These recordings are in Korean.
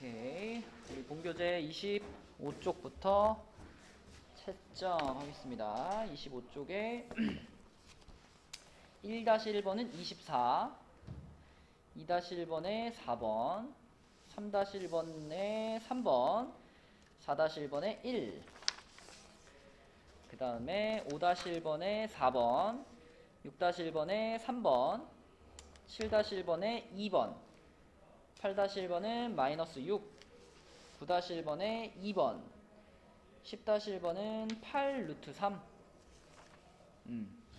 오케이. 우리 본교재 25쪽부터 채점하겠습니다. 25쪽에 1-1번은 24, 2-1번에 4번, 3-1번에 3번, 4-1번에 1, 그 다음에 5-1번에 4번, 6-1번에 3번, 7-1번에 2번, 8-1번은 마이너스 6, 9-1번에 2번, 10-1번은 8 루트 3.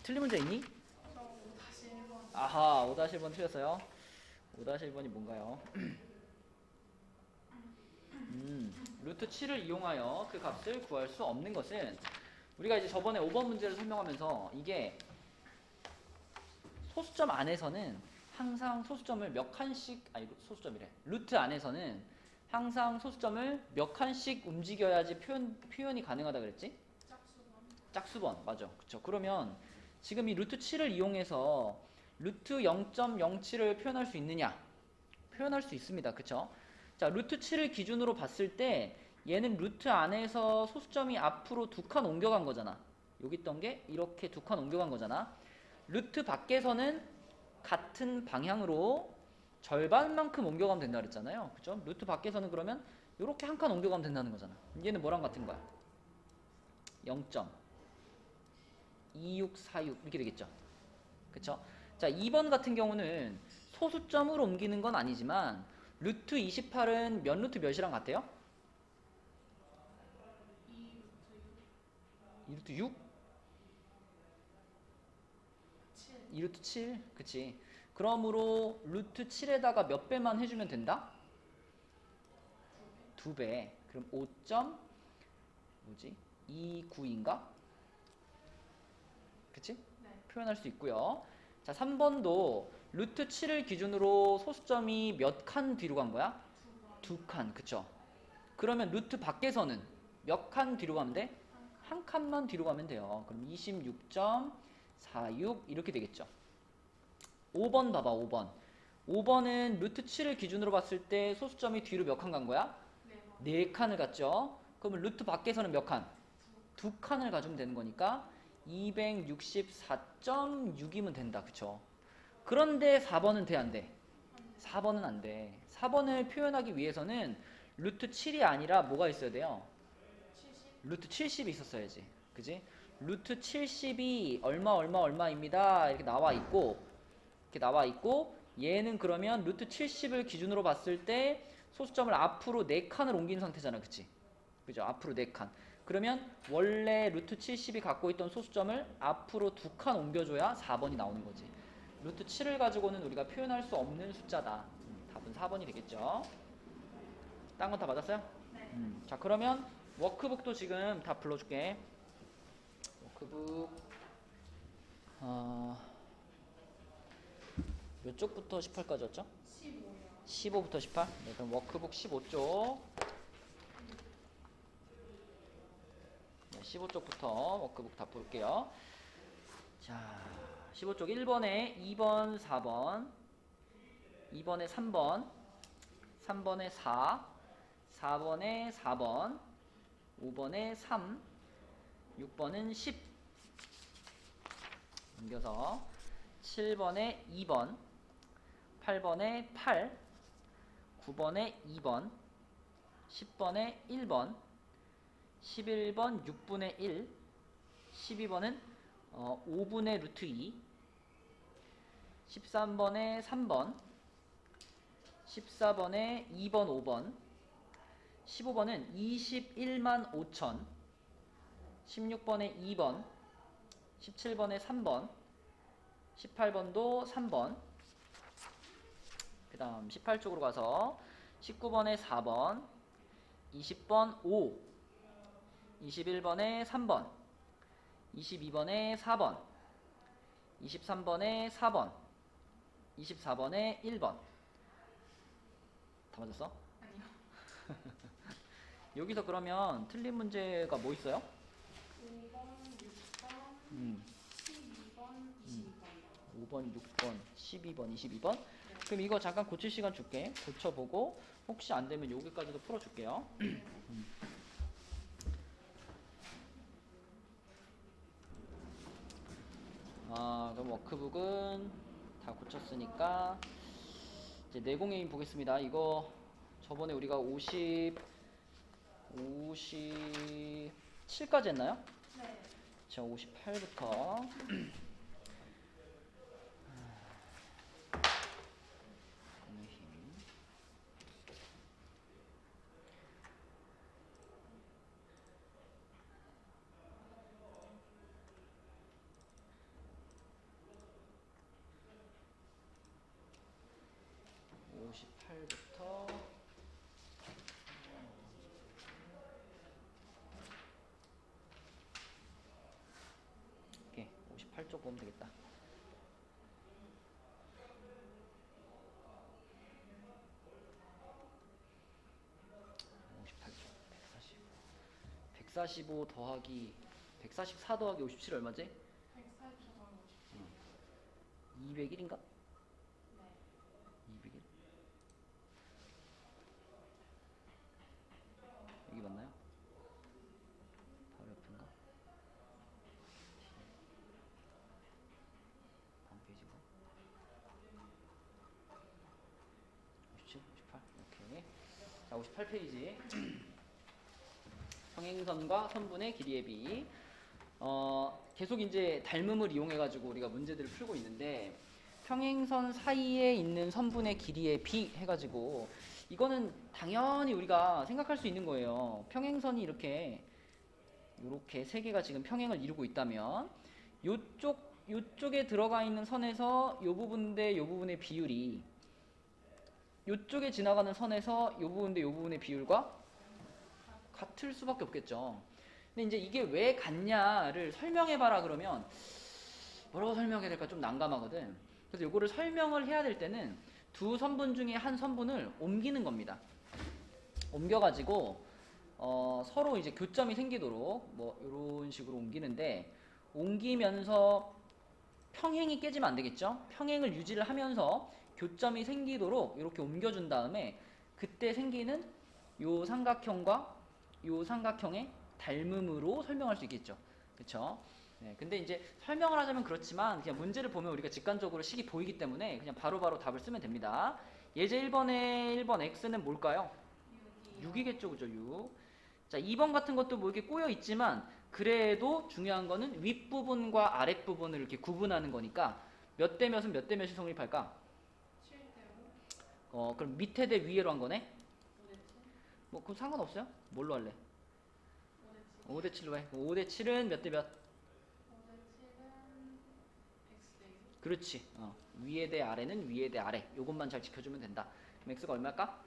틀린 문제 있니? 저 5-1번. 아하, 5-1번 틀렸어요. 5-1번이 뭔가요? 루트 7을 이용하여 그 값을 구할 수 없는 것은, 우리가 이제 저번에 5번 문제를 설명하면서 이게 소수점 안에서는 항상 소수점을 몇 칸씩, 아니 소수점이래, 루트 안에서는 항상 소수점을 몇 칸씩 움직여야지 표현이 가능하다 그랬지? 짝수번. 짝수번, 맞아. 그쵸. 그러면 지금 이 루트 7을 이용해서 루트 0.07을 표현할 수 있느냐? 표현할 수 있습니다. 그쵸? 자, 루트 7을 기준으로 봤을 때 얘는 루트 안에서 소수점이 앞으로 2칸 옮겨간 거잖아. 여기 있던 게 이렇게 2칸 옮겨간 거잖아. 루트 밖에서는 같은 방향으로 절반만큼 옮겨가면 된다 그랬잖아요. 그쵸? 루트 밖에서는 그러면 이렇게 한 칸 옮겨가면 된다는 거잖아. 얘는 뭐랑 같은 거야? 0.2646 이렇게 되겠죠. 그쵸? 자, 2번 같은 경우는 소수점으로 옮기는 건 아니지만 루트 28은 몇 루트 몇이랑 같아요? 2루트 6? 7. 2루트 7? 그치. 그러므로 루트 7에다가 몇 배만 해주면 된다? 2배. 그럼 5.29인가? 그치? 네. 표현할 수 있고요. 자, 3번도 루트 7을 기준으로 소수점이 몇 칸 뒤로 간 거야? 2번. 2칸. 그쵸? 그러면 루트 밖에서는 몇 칸 뒤로 가면 돼? 한 칸만 뒤로 가면 돼요. 그럼 26.46 이렇게 되겠죠. 5번 봐봐. 5번. 5번은 루트 7을 기준으로 봤을 때 소수점이 뒤로 몇 칸 간 거야? 4번. 4칸을 갔죠. 그러면 루트 밖에서는 몇 칸? 2칸을 가주면 되는 거니까 264.6이면 된다. 그쵸? 그런데 4번은 돼, 안 돼? 4번은 안 돼. 4번을 표현하기 위해서는 루트 7이 아니라 뭐가 있어야 돼요? 70. 루트 70이 있었어야지. 그지? 루트 70이 얼마입니다. 이렇게 나와 있고, 얘는 그러면 루트 70을 기준으로 봤을 때 소수점을 앞으로 4칸을 옮긴 상태잖아. 그치? 그죠? 앞으로 4칸. 그러면 원래 루트 70이 갖고 있던 소수점을 앞으로 2칸 옮겨줘야 4번이 나오는 거지. 루트 7을 가지고는 우리가 표현할 수 없는 숫자다. 답은 4번이 되겠죠. 딴 건 다 맞았어요? 네. 자, 그러면 워크북도 지금 다 불러줄게. 워크북 몇 쪽부터 18까지였죠? 15요. 15부터 18? 네, 그럼 워크북 15쪽. 네, 15쪽부터 워크북 다 볼게요. 자, 15쪽 1번에 2번, 4번, 2번에 3번, 3번에 4, 4번에 4번, 5번에 3, 6번은 10. 옮겨서 7번에 2번, 8번에 8, 9번에 2번, 10번에 1번, 11번 6분의 1, 12번은 5분의 루트 2, 13번에 3번, 14번에 2번 5번, 15번은 21만 5천, 16번에 2번, 17번에 3번, 18번도 3번, 그 다음 18쪽으로 가서 19번에 4번, 20번 5, 21번에 3번, 22번에 4번, 23번에 4번, 24번에 1번. 다 맞았어? 아니요. 여기서 그러면 틀린 문제가 뭐 있어요? 5번, 6번, 음, 12번, 22번. 5번, 6번, 12번, 22번? 네. 그럼 이거 잠깐 고칠 시간 줄게. 고쳐보고 혹시 안 되면 여기까지도 풀어줄게요. 그럼 워크북은 다 고쳤으니까 이제 내공예인 보겠습니다. 이거 저번에 우리가 57까지 했나요? 네. 자, 58부터 58부터 오케이, 58쪽 보면 되겠다. 58쪽 145 더하기 144 더하기 57 얼마지? 140초 더 201인가? 네. 201? 여기 맞나요? 바로 옆인가? 다음 페이지가 57, 58 오케이. 자, 58페이지 평행선과 선분의 길이의 비. 계속 이제 닮음을 이용해 가지고 우리가 문제들을 풀고 있는데 평행선 사이에 있는 선분의 길이의 비 해가지고 이거는 당연히 우리가 생각할 수 있는 거예요. 평행선이 이렇게 세 개가 지금 평행을 이루고 있다면 요쪽에 들어가 있는 선에서 요 부분 대 요 부분의 비율이 요쪽에 지나가는 선에서 요 부분 대 요 부분의 비율과 같을 수밖에 없겠죠. 근데 이제 이게 왜 같냐를 설명해봐라 그러면 뭐라고 설명해야 될까 좀 난감하거든. 그래서 요거를 설명을 해야 될 때는 두 선분 중에 한 선분을 옮기는 겁니다. 옮겨가지고 서로 이제 교점이 생기도록 뭐 이런 식으로 옮기는데 옮기면서 평행이 깨지면 안 되겠죠. 평행을 유지를 하면서 교점이 생기도록 이렇게 옮겨준 다음에 그때 생기는 요 삼각형과 요 삼각형의 닮음으로 설명할 수 있겠죠. 그쵸? 네, 근데 이제 설명을 하자면 그렇지만 그냥 문제를 보면 우리가 직관적으로 식이 보이기 때문에 그냥 바로바로 답을 쓰면 됩니다. 예제 1번에 1번 x는 뭘까요? 6이겠죠. 그죠? 6. 자, 2번 같은 것도 뭐 이렇게 꼬여 있지만 그래도 중요한 거는 윗부분과 아랫부분을 이렇게 구분하는 거니까 몇 대 몇은 몇 대 몇이 성립할까? 7대 5. 그럼 밑에 대 위에로 한 거네? 5대 7. 뭐 그럼 상관없어요? 뭘로 할래? 5대 7. 5대 7로 해. 5대 7은 몇 대 몇? 5대 7은 X대 2. 그렇지. 위에 대 아래는 위에 대 아래. 요것만 잘 지켜주면 된다. 그럼 x가 얼마일까?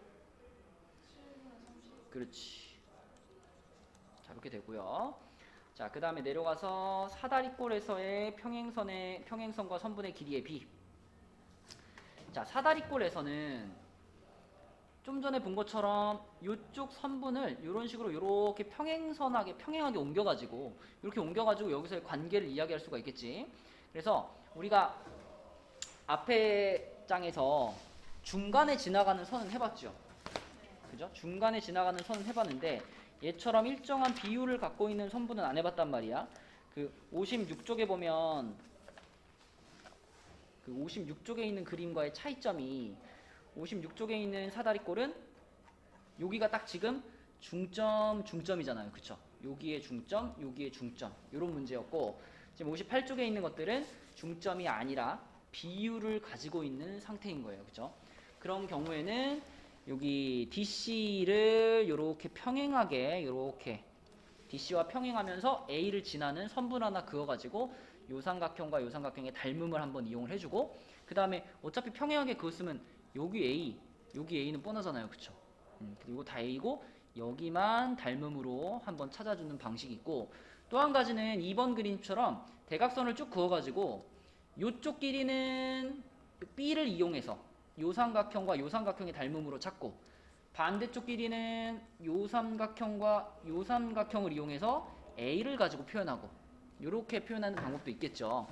7분의 30. 그렇지. 자, 이렇게 되고요. 자, 그 다음에 내려가서 사다리꼴에서의 평행선과 선분의 길이의 비. 자, 사다리꼴에서는 좀 전에 본 것처럼 이쪽 선분을 이런 식으로 이렇게 평행하게 옮겨가지고 이렇게 옮겨가지고 여기서의 관계를 이야기할 수가 있겠지. 그래서 우리가 앞에 장에서 중간에 지나가는 선은 해봤죠. 그죠? 중간에 지나가는 선은 해봤는데 얘처럼 일정한 비율을 갖고 있는 선분은 안 해봤단 말이야. 그 56쪽에 보면 그 56쪽에 있는 그림과의 차이점이 56쪽에 있는 사다리꼴은 여기가 딱 지금 중점이잖아요. 그쵸? 여기에 중점, 여기에 중점. 이런 문제였고 지금 58쪽에 있는 것들은 중점이 아니라 비율을 가지고 있는 상태인 거예요. 그쵸? 그런 경우에는 여기 DC를 이렇게 평행하게 이렇게 DC와 평행하면서 A를 지나는 선분 하나 그어가지고 요 삼각형과 요 삼각형의 닮음을 한번 이용을 해주고 그 다음에 어차피 평행하게 그었으면 여기 A, 여기 A는 뻔하잖아요. 그쵸? 그리고 다 A고 여기만 닮음으로 한번 찾아주는 방식이 있고 또 한 가지는 2번 그림처럼 대각선을 쭉 그어가지고 요쪽 길이는 B를 이용해서 요 삼각형과 요 삼각형의 닮음으로 찾고 반대쪽 길이는 요 삼각형과 요 삼각형을 이용해서 A를 가지고 표현하고 이렇게 표현하는 방법도 있겠죠.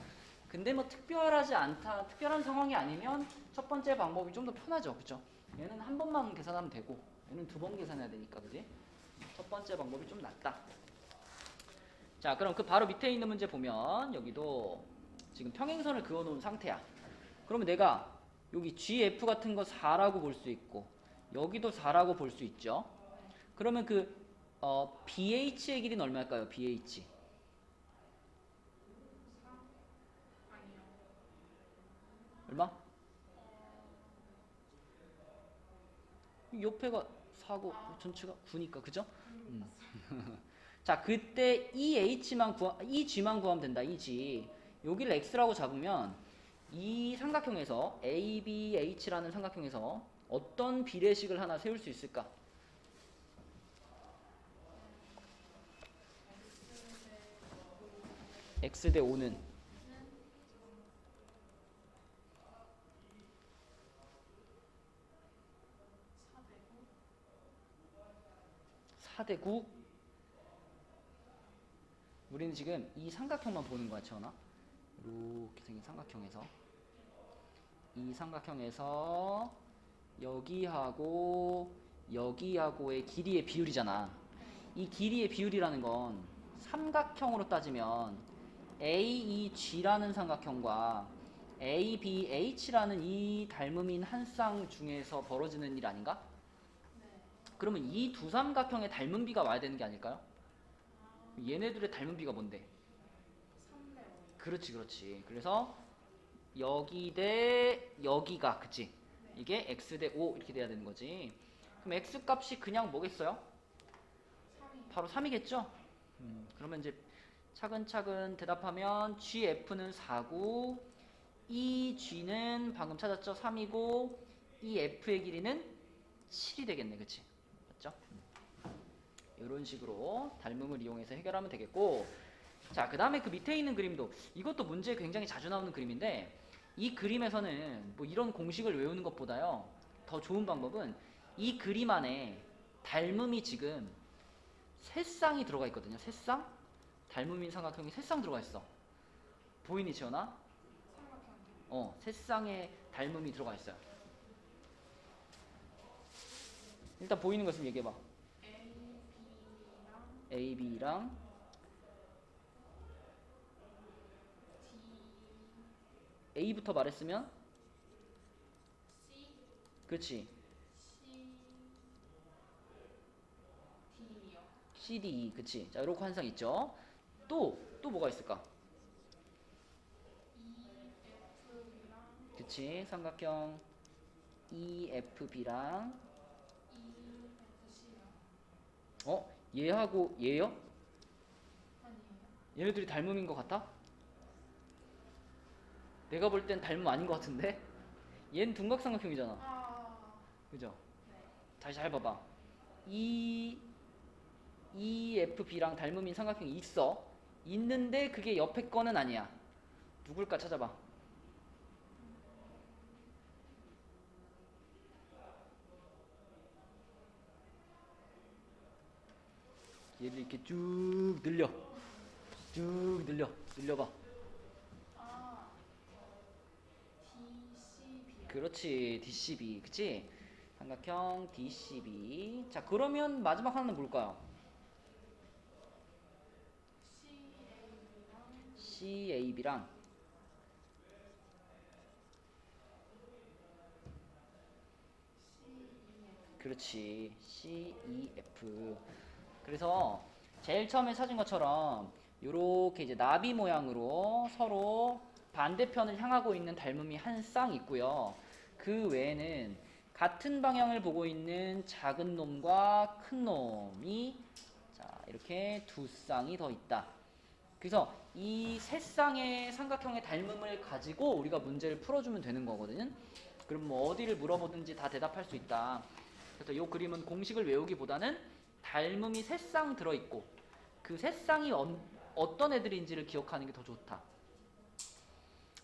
근데 뭐 특별하지 않다, 특별한 상황이 아니면 첫 번째 방법이 좀 더 편하죠, 그죠? 얘는 한 번만 계산하면 되고, 얘는 두 번 계산해야 되니까, 그지? 첫 번째 방법이 좀 낫다. 자, 그럼 그 바로 밑에 있는 문제 보면 여기도 지금 평행선을 그어놓은 상태야. 그러면 내가 여기 GF 같은 거 4라고 볼 수 있고, 여기도 4라고 볼 수 있죠. 그러면 그 BH의 길이는 얼마일까요? BH. 아니요. 얼마? 이 옆에가 4고 전체가 9니까 그죠? 자, 그때 이 G만 구하면 된다. 이 G. 여기를 X라고 잡으면 이 삼각형에서 ABH라는 삼각형에서 어떤 비례식을 하나 세울 수 있을까? X 대 5는 4 대 9. 우리는 지금 이 삼각형만 보는 거야, 채원아. 이렇게 생긴 삼각형에서 이 삼각형에서 여기하고 여기하고의 길이의 비율이잖아. 이 길이의 비율이라는 건 삼각형으로 따지면 AEG라는 삼각형과 ABH라는 이 닮음인 한 쌍 중에서 벌어지는 일 아닌가? 네. 그러면 이 두 삼각형의 닮음비가 와야 되는 게 아닐까요? 얘네들의 닮음비가 뭔데? 3대 5. 그렇지, 그렇지. 그래서 여기 대 여기가, 그치? 이게 x 대 5 이렇게 돼야 되는 거지. 그럼 x 값이 그냥 뭐겠어요? 3이. 바로 3이겠죠? 그러면 이제 차근차근 대답하면 GF는 4고 이 G는 방금 찾았죠? 3이고 이 F의 길이는 7이 되겠네, 그치? 맞죠? 이런 식으로 닮음을 이용해서 해결하면 되겠고, 자, 그 다음에 그 밑에 있는 그림도 이것도 문제에 굉장히 자주 나오는 그림인데, 이 그림에서는 뭐 이런 공식을 외우는 것보다요 더 좋은 방법은 이 그림 안에 닮음이 지금 세 쌍이 들어가 있거든요. 세 쌍? 닮음인 삼각형이 세 쌍 들어가 있어. 보이니, 지연아? 삼각형. 세 쌍의 닮음이 들어가 있어요. 일단 보이는 거 있으면 얘기해봐. AB랑 AB랑 D, A부터 말했으면 C, 그렇지. C, D요. CD, 그치. 자, 이렇게 한 쌍 있죠. 또 뭐가 있을까? EFB랑 그치. 삼각형 EFB랑 EFC요. 얘하고 얘요? 아니에요. 얘네들이 닮음인 것 같아? 내가 볼 땐 닮음 아닌 것 같은데? 얘는 둔각삼각형이잖아. 아, 그죠? 네. 다시 잘 봐봐. EFB랑 닮음인 삼각형이 있어. 있는데 그게 옆에 거는 아니야. 누굴까 찾아봐. 얘를 이렇게 쭉 늘려. 쭉 늘려봐. 아, DCB. 그렇지. DCB. 그치? 삼각형 DCB. 자, 그러면 마지막 하나는 뭘까요? CAB랑 CAB랑 CEF. 그렇지. CEF. 그래서 제일 처음에 찾은 것처럼 요렇게 이제 나비 모양으로 서로 반대편을 향하고 있는 닮음이 한 쌍 있고요. 그 외에는 같은 방향을 보고 있는 작은 놈과 큰 놈이 자, 이렇게 두 쌍이 더 있다. 그래서 이 세 쌍의 삼각형의 닮음을 가지고 우리가 문제를 풀어주면 되는 거거든요. 그럼 뭐 어디를 물어보든지 다 대답할 수 있다. 그래서 이 그림은 공식을 외우기보다는 닮음이 세 쌍 들어있고 그 세 쌍이 어떤 애들인지를 기억하는 게 더 좋다.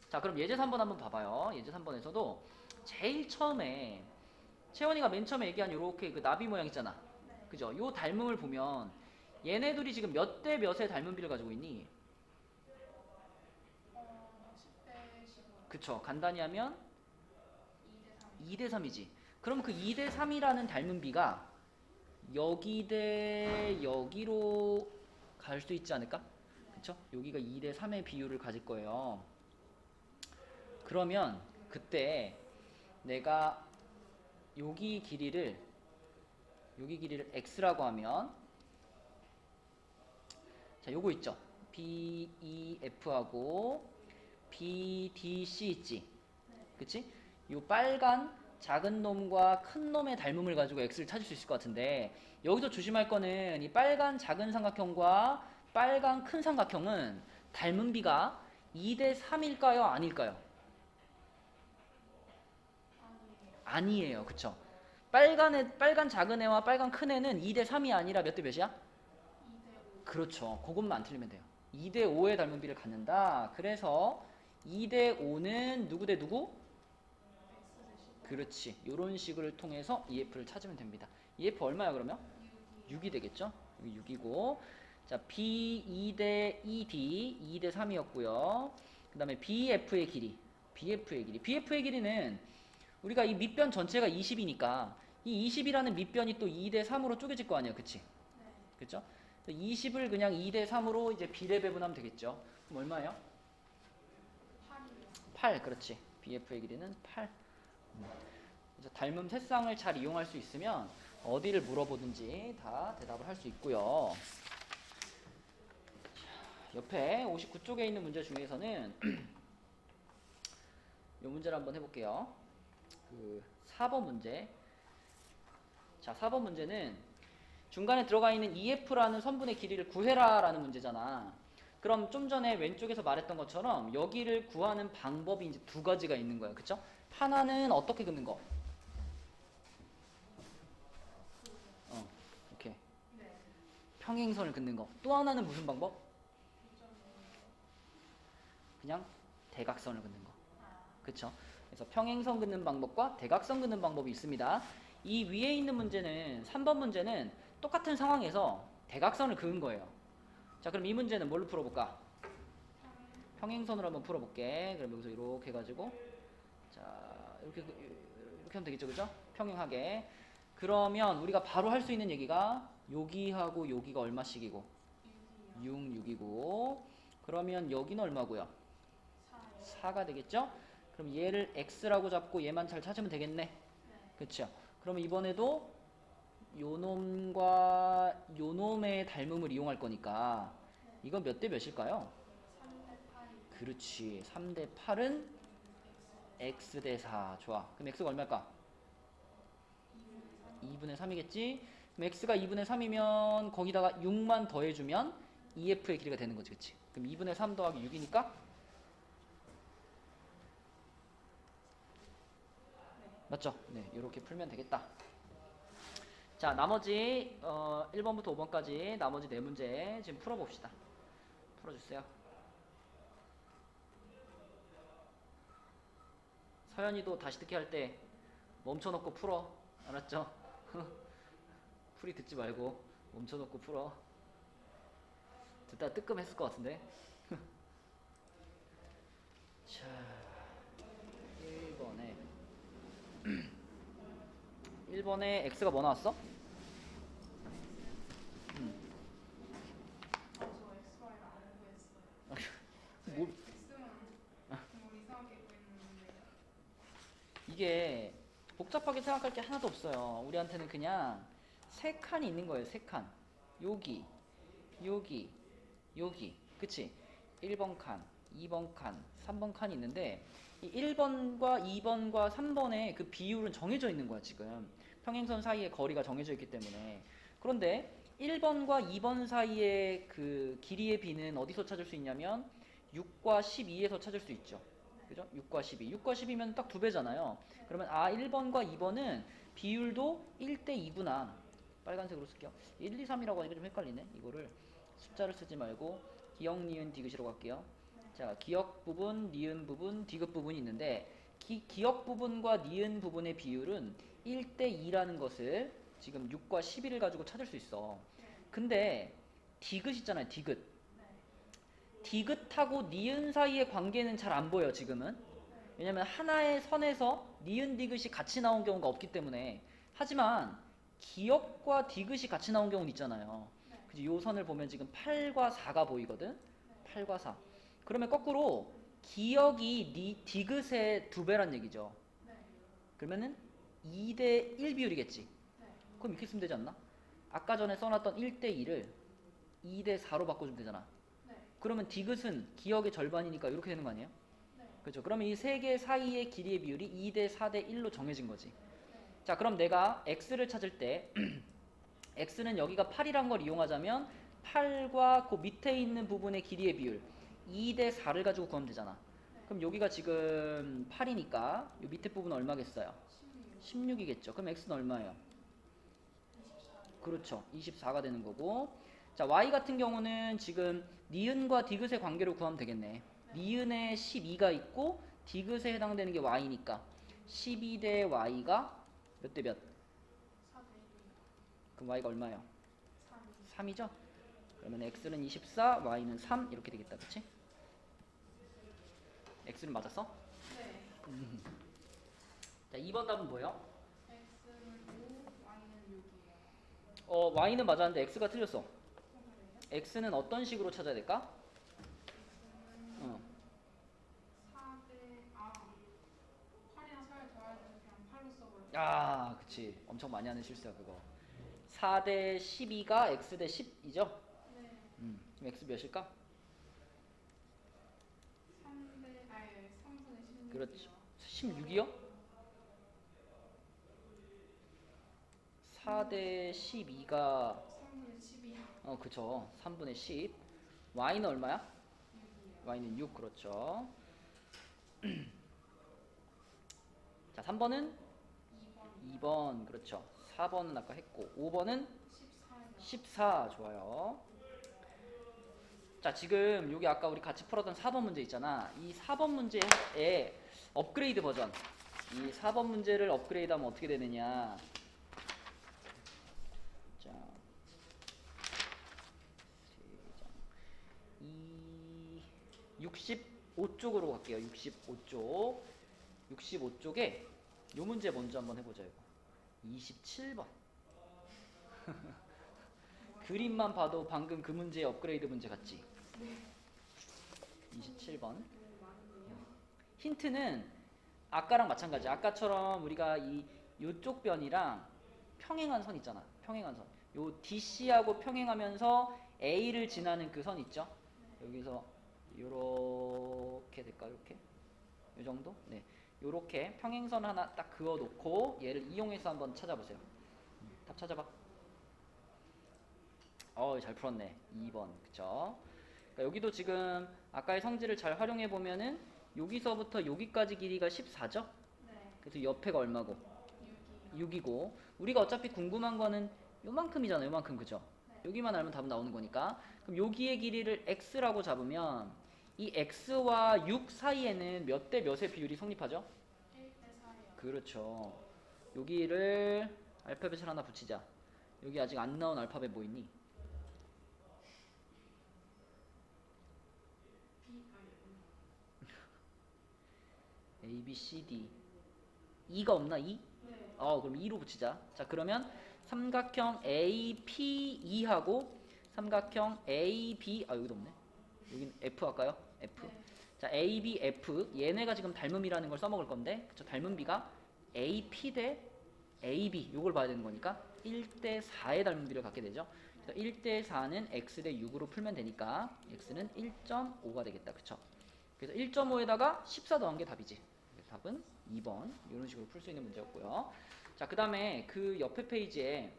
자, 그럼 예제 3번 한번 봐봐요. 예제 3번에서도 제일 처음에 채원이가 맨 처음에 얘기한 요렇게 그 나비 모양 있잖아. 그죠? 요 닮음을 보면 얘네들이 지금 몇 대 몇의 닮음비를 가지고 있니? 그쵸. 간단히 하면 2대 3. 2대 3이지. 그럼 그 2대 3이라는 닮은 비가 여기 대 여기로 갈 수 있지 않을까? 그쵸? 여기가 2대 3의 비율을 가질 거예요. 그러면 그때 내가 여기 길이를 x라고 하면 자, 요거 있죠. BEF하고 BDC 있지. 그치? 요 빨간 작은 놈과 큰 놈의 닮음을 가지고 x를 찾을 수 있을 것 같은데 여기서 조심할 거는 이 빨간 작은 삼각형과 빨간 큰 삼각형은 닮은 비가 2대 3일까요? 아닐까요? 아니에요. 그쵸? 빨간 작은 애와 빨간 큰 애는 2대 3이 아니라 몇 대 몇이야? 2대 5. 그렇죠. 그것만 안 틀리면 돼요. 2대 5의 닮은 비를 갖는다. 그래서 2대 5는 누구 대 누구? 그렇지. 이런 식을 통해서 EF를 찾으면 됩니다. EF 얼마야 그러면? 6이 되겠죠? 여기 6이고 자 B 2대 2D 2대 3이었고요. 그 다음에 BF의 길이 BF의 길이는 우리가 이 밑변 전체가 20이니까 이 20이라는 밑변이 또 2대 3으로 쪼개질 거 아니야. 그치? 그쵸? 20을 그냥 2대 3으로 이제 비례 배분하면 되겠죠. 그럼 얼마예요? 8이요. 8. 그렇지. BF의 길이는 8. 그래서 닮음 새쌍을 잘 이용할 수 있으면 어디를 물어보든지 다 대답을 할 수 있고요. 옆에 59쪽에 있는 문제 중에서는 이 문제를 한번 해볼게요. 그 4번 문제. 자, 4번 문제는 중간에 들어가 있는 EF라는 선분의 길이를 구해라 라는 문제잖아. 그럼 좀 전에 왼쪽에서 말했던 것처럼 여기를 구하는 방법이 이제 두 가지가 있는 거예요. 그쵸? 하나는 어떻게 긋는 거? 이렇게 네. 평행선을 긋는 거. 또 하나는 무슨 방법? 그냥 대각선을 긋는 거. 그쵸? 그래서 평행선 긋는 방법과 대각선 긋는 방법이 있습니다. 이 위에 있는 문제는 3번 문제는 똑같은 상황에서 대각선을 그은 거예요. 자, 그럼 이 문제는 뭘로 풀어볼까? 평행선으로 한번 풀어볼게. 그럼 여기서 이렇게 해가지고 자 이렇게 하면 되겠죠, 그죠? 평행하게. 그러면 우리가 바로 할 수 있는 얘기가 여기하고 여기가 얼마씩이고 6, 6이고 그러면 여기는 얼마고요? 4가 되겠죠? 그럼 얘를 x라고 잡고 얘만 잘 찾으면 되겠네. 그쵸? 그러면 이번에도 요 놈과 요 놈의 닮음을 이용할 거니까 이건 몇 대 몇일까요? 3대 8. 그렇지. 3대 8은 x 대 4. 좋아. 그럼 x가 얼마일까? 2분의 3이겠지? 그럼 x가 2분의 3이면 거기다가 6만 더해주면 EF의 길이가 되는 거지. 그치? 그럼 2분의 3 더하기 6이니까 맞죠? 네, 이렇게 풀면 되겠다. 자, 나머지 1번부터 5번까지 나머지 4문제 지금 풀어봅시다. 풀어주세요. 서연이도 다시 듣기 할 때 멈춰놓고 풀어. 알았죠? 풀이 듣지 말고 멈춰놓고 풀어. 듣다 뜨끔했을 것 같은데. 자, 1번에 x가 뭐 나왔어? 저 XY를 안 구했어요. 뭐, X는 뭐 이상하게 구했는데. 이게 복잡하게 생각할 게 하나도 없어요. 우리한테는 그냥 세 칸이 있는 거예요. 세 칸. 여기, 여기, 여기. 그치? 1번 칸, 2번 칸, 3번 칸이 있는데 이 1번과 2번과 3번의 그 비율은 정해져 있는 거야, 지금. 평행선 사이의 거리가 정해져 있기 때문에. 그런데 1번과 2번 사이의 그 길이의 비는 어디서 찾을 수 있냐면 6과 12에서 찾을 수 있죠. 그죠? 6과 12. 6과 10이면 딱 2배잖아요. 그러면 1번과 2번은 비율도 1대 2구나. 빨간색으로 쓸게요. 1, 2, 3이라고 하니까 좀 헷갈리네. 이거를 숫자를 쓰지 말고 기역, 니은, 디귿이라고 할게요. 자, 기역 부분, 니은 부분, 디귿 부분이 있는데 기역 부분과 니은 부분의 비율은 1대 2라는 것을 지금 6과 11을 가지고 찾을 수 있어. 근데 디귿 있잖아요. 디귿. 디귿하고 니은 사이의 관계는 잘 안 보여, 지금은. 왜냐면 하나의 선에서 니은 디귿이 같이 나온 경우가 없기 때문에. 하지만 기역과 디귿이 같이 나온 경우는 있잖아요. 네. 그지? 요 선을 보면 지금 8과 4가 보이거든. 8과 4. 그러면 거꾸로 기역이 디귿의 2배란 얘기죠. 네. 그러면은 2대 1 비율이겠지. 네. 그럼 이렇게 쓰면 되지 않나? 아까 전에 써놨던 1대 2를 2대 4로 바꿔주면 되잖아. 네. 그러면 디귿은 기역의 절반이니까 이렇게 되는 거 아니에요? 네. 그렇죠. 그러면 이 세 개 사이의 길이의 비율이 2대 4대 1로 정해진 거지. 네. 자, 그럼 내가 x를 찾을 때 x는 여기가 8이란 걸 이용하자면 8과 그 밑에 있는 부분의 길이의 비율 2대 4를 가지고 구하면 되잖아. 그럼 여기가 지금 8이니까 이 밑에 부분은 얼마겠어요? 16. 16이겠죠. 그럼 x는 얼마예요? 24. 그렇죠. 24가 되는 거고. 자, y 같은 경우는 지금 니은과 디귿의 관계로 구하면 되겠네. 니은에 12가 있고 디귿에 해당되는 게 y니까 12대 y가 몇 대 몇? 4대 1. 그럼 y가 얼마예요? 3. 3이죠? 그러면 x는 24, y는 3 이렇게 되겠다. 그치? x는 맞았어? 네. 자, 2번 답은 뭐예요? x는 5, y는 6이에요. y는 맞았는데 x가 틀렸어. 그래요? x는 어떤 식으로 찾아야 될까? x는 어. 4대 8이랑 4를 더해야 돼서 그냥 8로 써버렸어요. 아, 그치. 엄청 많이 하는 실수야, 그거. 4대 12가 x 대 10이죠? 네. 그럼 x 몇일까? 3분의 16이요. 그렇죠. 16이요? 4대 12가 3분의 10이요. 그쵸. 3분의 10. y는 얼마야? 6이요. y는 6, 그렇죠. 자, 3번은 2번. 2번, 그렇죠. 4번은 아까 했고 5번은 14요. 14, 좋아요. 자, 지금 여기 아까 우리 같이 풀었던 4번 문제 있잖아. 이 4번 문제의 업그레이드 버전. 이 4번 문제를 업그레이드하면 어떻게 되느냐. 자, 65쪽으로 갈게요. 65쪽. 65쪽에 요 문제 먼저 한번 해보자. 이거 27번. 그림만 봐도 방금 그 문제의 업그레이드 문제 같지? 27번. 힌트는 아까랑 마찬가지. 아까처럼 우리가 요쪽 변이랑 평행한 선 있잖아. 평행한 선. 요 DC하고 평행하면서 A를 지나는 그 선 있죠? 여기서 요렇게 될까? 요렇게? 요 정도? 네. 요렇게 평행선 하나 딱 그어 놓고 얘를 이용해서 한번 찾아보세요. 답 찾아봐. 잘 풀었네. 2번. 그쵸? 그러니까 여기도 지금 아까의 성질을 잘 활용해 보면은 여기서부터 여기까지 길이가 14죠? 네. 그래서 옆에가 얼마고? 6이요. 6이고 우리가 어차피 궁금한 거는 요만큼이잖아. 요만큼. 그죠? 네. 여기만 알면 답은 나오는 거니까. 그럼 여기의 길이를 x라고 잡으면 이 x와 6 사이에는 몇 대 몇의 비율이 성립하죠? 1대 4요. 그렇죠. 여기를 알파벳을 하나 붙이자. 여기 아직 안 나온 알파벳 뭐 있니? A, B, C, D. E가 없나? E? 네. 그럼 E로 붙이자. 자, 그러면 삼각형 APE하고 삼각형 AB, 여기도 없네. 여기는 F 할까요? F. 네. 자, AB, F. 얘네가 지금 닮음이라는 걸 써먹을 건데, 그쵸? 닮음비가 AP 대 AB. 요걸 봐야 되는 거니까 1대 4의 닮음비를 갖게 되죠. 그래서 1대 4는 X 대 6으로 풀면 되니까 X는 1.5가 되겠다. 그쵸? 그래서 1.5에다가 14 더한 게 답이지. 답은 2번. 이런 식으로 풀 수 있는 문제였고요. 자, 그 다음에 그 옆에 페이지에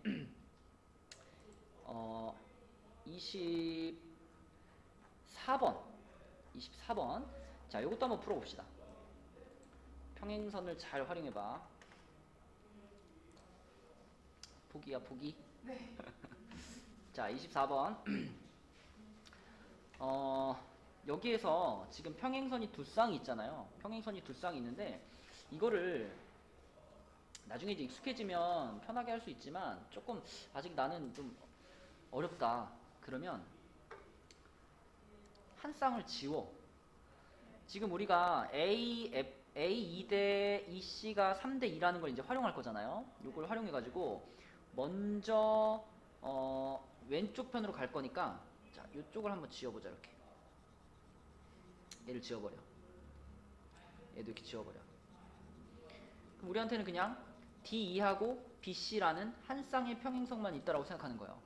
24번. 24번. 자, 이것도 한번 풀어봅시다. 평행선을 잘 활용해봐. 포기야, 포기. 네. 자, 24번. 여기에서 지금 평행선이 두 쌍이 있잖아요. 평행선이 두 쌍이 있는데 이거를 나중에 이제 익숙해지면 편하게 할 수 있지만 조금 아직 나는 좀 어렵다. 그러면 한 쌍을 지워. 지금 우리가 A2 대 EC가 3대 2라는 걸 이제 활용할 거잖아요. 이걸 활용해 가지고 먼저 왼쪽 편으로 갈 거니까 자, 이쪽을 한번 지워보자. 이렇게 얘를 지워버려. 얘도 이렇게 지워버려. 그럼 우리한테는 그냥 D2하고 BC라는 한 쌍의 평행선만 있다라고 생각하는 거예요.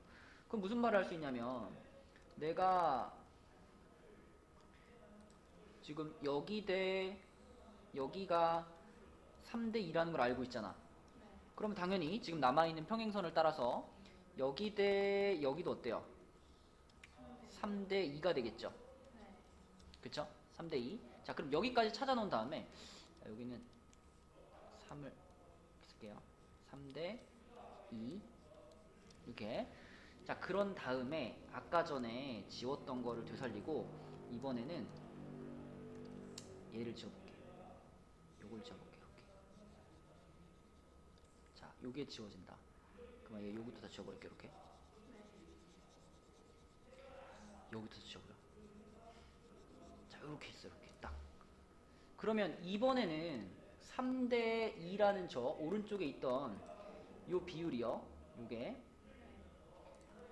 그럼 무슨 말을 할 수 있냐면 내가 지금 여기 대 여기가 3대 2라는 걸 알고 있잖아. 네. 그러면 당연히 지금 남아있는 평행선을 따라서 여기 대 여기도 어때요? 3대 2가 되겠죠. 네. 그쵸? 3대 2. 자, 그럼 여기까지 찾아놓은 다음에 자, 여기는 3을 쓸게요. 3대 2 이렇게. 자, 그런 다음에 아까 전에 지웠던 거를 되살리고 이번에는 얘를 지워볼게. 요걸 지워볼게. 이렇게. 자, 요게 지워진다. 그러면 얘 요것도 다 지워버릴게. 이렇게. 여기부터 지워버려. 자, 이렇게 있어. 이렇게 딱. 그러면 이번에는 3대 2라는 저 오른쪽에 있던 요 비율이요. 요게.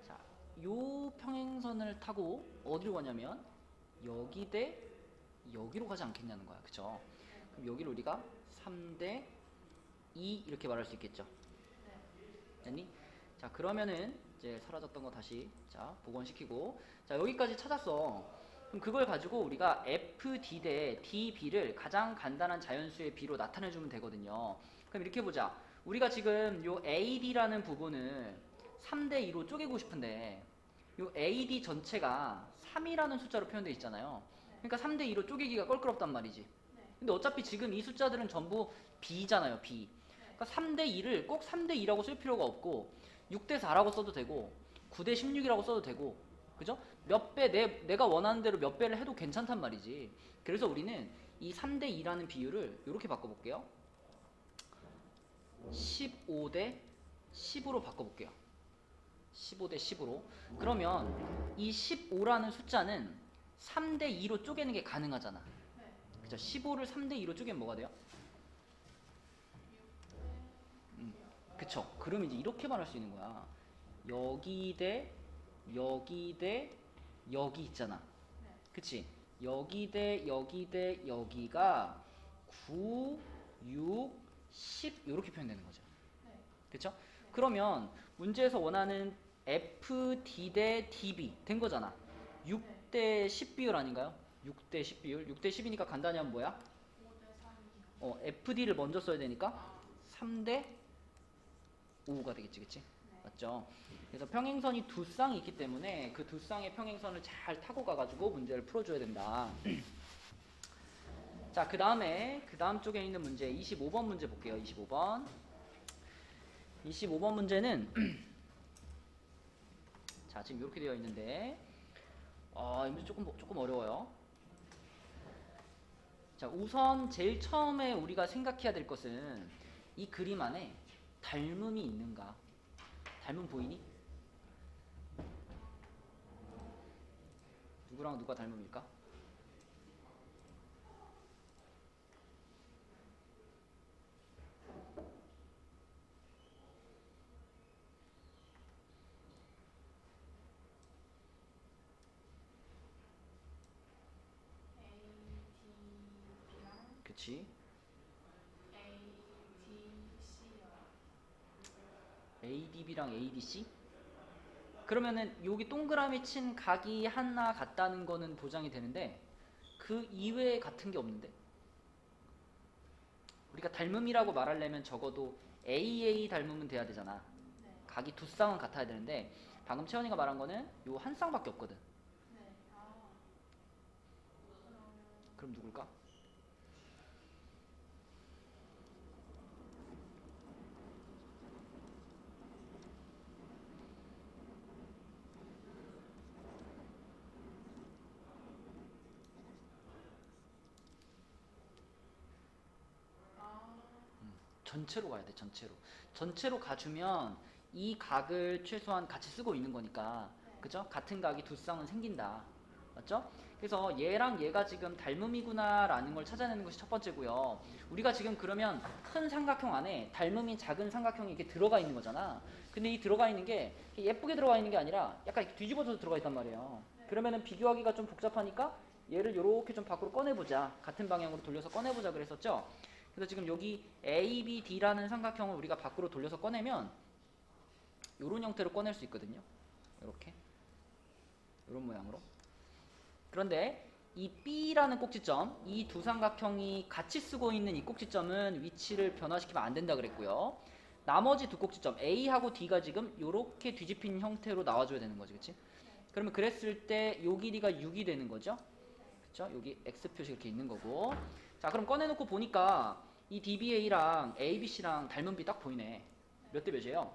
자, 요 평행선을 타고 어디로 가냐면 여기 대 여기로 가지 않겠냐는 거야. 그쵸? 그럼 여기를 우리가 3대 2 이렇게 말할 수 있겠죠. 됐니? 자, 그러면은 이제 사라졌던 거 다시 자 복원시키고 자 여기까지 찾았어. 그럼 그걸 가지고 우리가 FD 대 DB를 가장 간단한 자연수의 B로 나타내주면 되거든요. 그럼 이렇게 보자. 우리가 지금 요 AD라는 부분을 3대 2로 쪼개고 싶은데 요 AD 전체가 3이라는 숫자로 표현되어 있잖아요. 그러니까 3대 2로 쪼개기가 껄끄럽단 말이지. 근데 어차피 지금 이 숫자들은 전부 B잖아요. B. 그러니까 3대 2를 꼭 3대 2라고 쓸 필요가 없고 6대 4라고 써도 되고 9대 16이라고 써도 되고 그죠? 몇 배 내가 원하는 대로 몇 배를 해도 괜찮단 말이지. 그래서 우리는 이 3대 2라는 비율을 이렇게 바꿔볼게요. 15대 10으로 바꿔볼게요. 15대 10으로. 그러면 이 15라는 숫자는 3대 2로 쪼개는 게 가능하잖아. 그죠? 15를 3대 2로 쪼개면 뭐가 돼요? 그쵸? 그럼 이제 이렇게 말할 수 있는 거야. 여기 대 여기 대 여기 있잖아. 그치? 여기 대 여기 대 여기가 9, 6, 10 이렇게 표현되는 거죠. 그쵸? 그러면 문제에서 원하는 FD 대 DB 된 거잖아. 6대 10 비율 아닌가요? 6대 10 비율. 6대 10이니까 간단히 하면 뭐야? 5대 3이요. FD를 먼저 써야 되니까 3대 5가 되겠지. 그치? 맞죠? 그래서 평행선이 두 쌍이 있기 때문에 그 두 쌍의 평행선을 잘 타고 가가지고 문제를 풀어줘야 된다. 자, 그 다음에 그 다음 쪽에 있는 문제 25번 문제 볼게요. 25번 문제는 자, 지금 이렇게 되어 있는데 이 문제 조금 어려워요. 자, 우선 제일 처음에 우리가 생각해야 될 것은 이 그림 안에 닮음이 있는가? 닮음 보이니? 누구랑 누가 닮음일까? 그치? ADB랑 ADC? 그러면은 여기 동그라미 친 각이 하나 같다는 거는 보장이 되는데 그 이외에 같은 게 없는데 우리가 닮음이라고 말하려면 적어도 AA 닮음은 돼야 되잖아. 각이 두 쌍은 같아야 되는데 방금 채원이가 말한 거는 요 한 쌍밖에 없거든. 그럼 누굴까? 전체로 가야 돼. 전체로 가주면 이 각을 최소한 같이 쓰고 있는 거니까 그죠? 같은 각이 두 쌍은 생긴다. 맞죠? 그래서 얘랑 얘가 지금 닮음이구나 라는 걸 찾아내는 것이 첫 번째고요. 우리가 지금 그러면 큰 삼각형 안에 닮음인 작은 삼각형이 이렇게 들어가 있는 거잖아. 근데 이 들어가 있는 게 예쁘게 들어가 있는 게 아니라 약간 이렇게 뒤집어져서 들어가 있단 말이에요. 그러면은 비교하기가 좀 복잡하니까 얘를 이렇게 좀 밖으로 꺼내보자. 같은 방향으로 돌려서 꺼내보자 그랬었죠. 그래서 지금 여기 ABD라는 삼각형을 우리가 밖으로 돌려서 꺼내면 이런 형태로 꺼낼 수 있거든요. 이렇게 이런 모양으로. 그런데 이 B라는 꼭지점, 이 두 삼각형이 같이 쓰고 있는 이 꼭지점은 위치를 변화시키면 안 된다 그랬고요. 나머지 두 꼭지점 A하고 D가 지금 이렇게 뒤집힌 형태로 나와줘야 되는 거지, 그치? 그러면 그랬을 때 요 길이가 6이 되는 거죠. 그쵸? 여기 X 표시 이렇게 있는 거고. 자, 그럼 꺼내놓고 보니까 이 DBA랑 ABC랑 닮은 B 딱 보이네. 몇 대 몇이에요?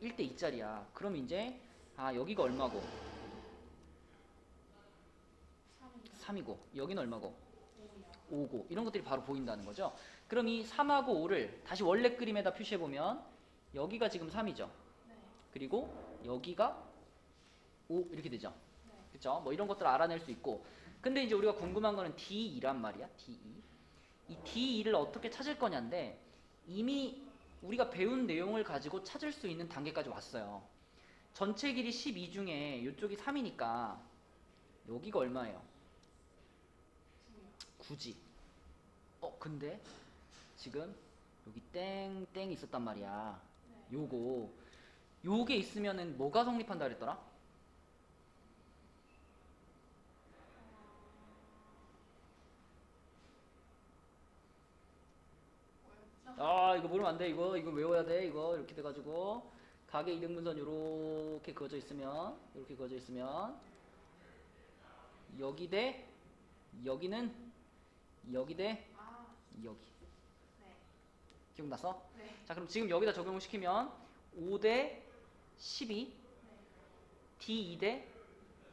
1대 2짜리야. 그럼 이제 여기가 얼마고? 3이고 여기는 얼마고? 5고 이런 것들이 바로 보인다는 거죠. 그럼 이 3하고 5를 다시 원래 그림에다 표시해보면 여기가 지금 3이죠. 그리고 여기가 5 이렇게 되죠. 그쵸? 뭐 이런 것들 알아낼 수 있고. 근데 이제 우리가 궁금한 거는 D2란 말이야. D2. 이 D2를 어떻게 찾을 거냐인데 이미 우리가 배운 내용을 가지고 찾을 수 있는 단계까지 왔어요. 전체 길이 12 중에 이쪽이 3이니까 여기가 얼마예요? 9지. 근데 지금 여기 땡땡 있었단 말이야. 요게 있으면은 뭐가 성립한다 그랬더라? 이거 모르면 안 돼. 이거 외워야 돼. 이거 이렇게 돼가지고 가게 이등분선 요렇게 그어져 있으면 여기 대 여기는 여기 대 여기. 기억났어? 자, 그럼 지금 여기다 적용을 시키면 5 대 12 D2 대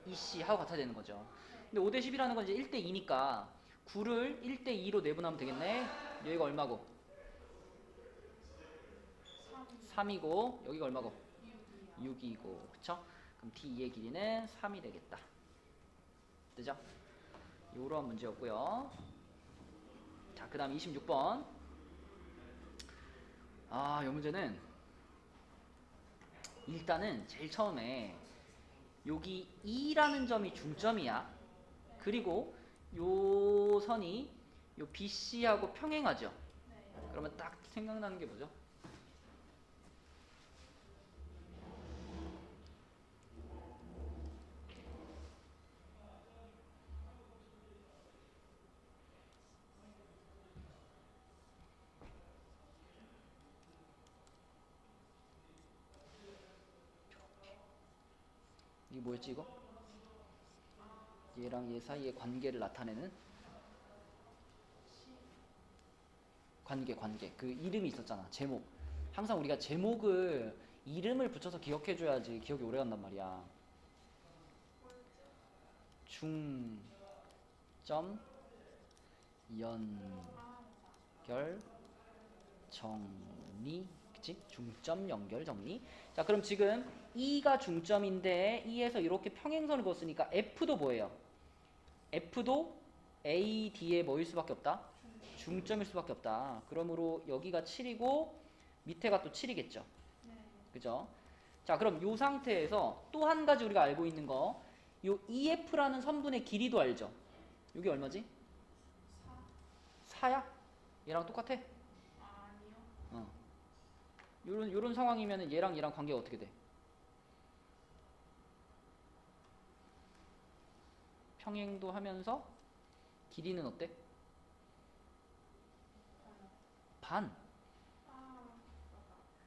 EC 하고 같아야 되는 거죠. 근데 5 대 10이라는 건 이제 1 대 2니까 9를 1 대 2로 내분하면 되겠네. 여기가 얼마고? 3이고 여기가 얼마고? 6이고. 그쵸? 그럼 D2의 길이는 3이 되겠다. 되죠? 요런 문제였고요. 자, 그 다음 26번. 이 문제는 일단은 제일 처음에 여기 E라는 점이 중점이야. 그리고 요 선이 요 BC하고 평행하죠. 그러면 딱 생각나는 게 뭐죠? 이게 뭐였지 이거? 얘랑 얘 사이의 관계를 나타내는 관계. 그 이름이 있었잖아. 제목. 항상 우리가 제목을 이름을 붙여서 기억해줘야지 기억이 오래 간단 말이야. 중점 연결 정리. 그치? 중점 연결 정리. 자, 그럼 지금 E가 중점인데 E에서 이렇게 평행선을 그었으니까 F도 뭐예요? F도 AD의 뭐일 수밖에 없다? 중점일 수밖에 없다. 그러므로 여기가 7이고 밑에가 또 7이겠죠. 그죠? 자, 그럼 이 상태에서 또 한 가지 우리가 알고 있는 거, 요 EF라는 선분의 길이도 알죠? 여기 얼마지? 4야? 얘랑 똑같아? 아니요. 요런 상황이면 얘랑 관계가 어떻게 돼? 평행도 하면서 길이는 어때? 반.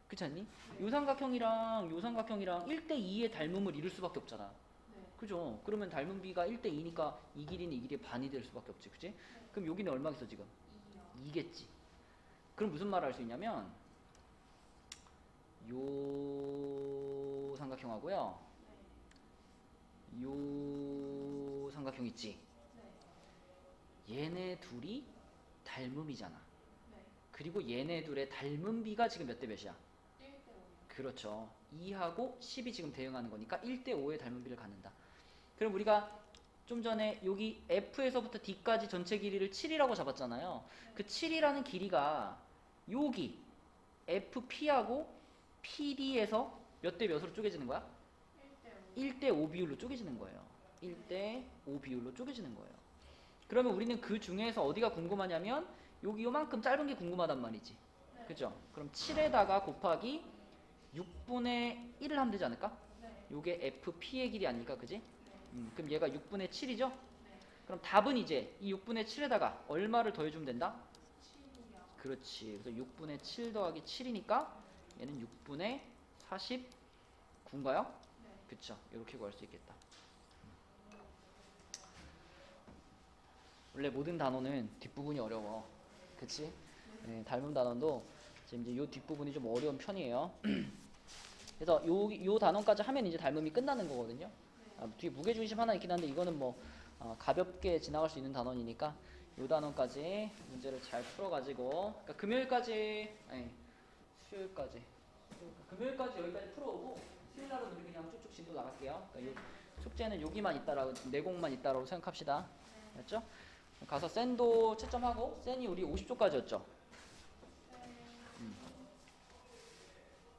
그렇지 않니? 요 삼각형이랑 1대 2의 닮음을 이룰 수밖에 없잖아. 그죠? 그러면 닮은 비가 1대 2니까 이 길이는 이 길이의 반이 될 수밖에 없지. 그치? 그럼 여기는 얼마겠어 지금? 2겠지. 그럼 무슨 말을 할 수 있냐면 요 삼각형하고요. 요 삼각형 있지? 얘네 둘이 닮음이잖아. 그리고 얘네 둘의 닮은 비가 지금 몇 대 몇이야? 1대 5. 그렇죠. 2하고 10이 지금 대응하는 거니까 1대 5의 닮은 비를 갖는다. 그럼 우리가 좀 전에 여기 F에서부터 D까지 전체 길이를 7이라고 잡았잖아요. 그 7이라는 길이가 여기 FP하고 PD에서 몇 대 몇으로 쪼개지는 거야? 1대 5 비율로 쪼개지는 거예요. 1대 5 비율로 쪼개지는 거예요. 그러면 우리는 그 중에서 어디가 궁금하냐면 여기 요만큼 짧은 게 궁금하단 말이지. 네. 그죠? 그럼 7에다가 곱하기 6분의 1을 하면 되지 않을까? 네. 요게 FP의 길이 아닐까, 그지? 네. 그럼 얘가 6분의 7이죠? 네. 그럼 답은 이제 이 6분의 7에다가 얼마를 더해주면 된다? 7이요. 그렇지. 그래서 6분의 7 더하기 7이니까 얘는 6분의 49인가요? 네. 그쵸. 이렇게 구할 수 있겠다. 원래 모든 단어는 뒷부분이 어려워. 그치? 네, 닮은 단어도 지금 이제 요 뒷부분이 좀 어려운 편이에요. 그래서 요 단어까지 하면 이제 닮음이 끝나는 거거든요. 뒤에 무게중심 하나 있긴 한데 이거는 뭐 가볍게 지나갈 수 있는 단원이니까 요 단원까지 문제를 잘 풀어가지고 그러니까 금요일까지 아니 수요일까지 금요일까지 여기까지 풀어오고 수요일날은 우리 그냥 쭉쭉 진도 나갈게요. 그러니까 요 숙제는 여기만 있다라고 내공만 있다라고 생각합시다. 됐죠? 가서 센도 채점하고 센이 우리 50조까지였죠.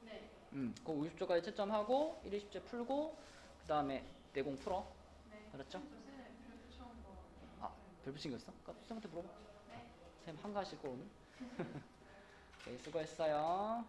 네. 그 50조까지 채점하고 1, 20제 풀고 그 다음에 내공 풀어. 네. 알았죠? 저 쌤은 별표 처음 봐. 아, 별 붙인 거 있어? 쌤한테 물어봐. 네. 쌤 한가하실 거 오늘. 네, 수고했어요.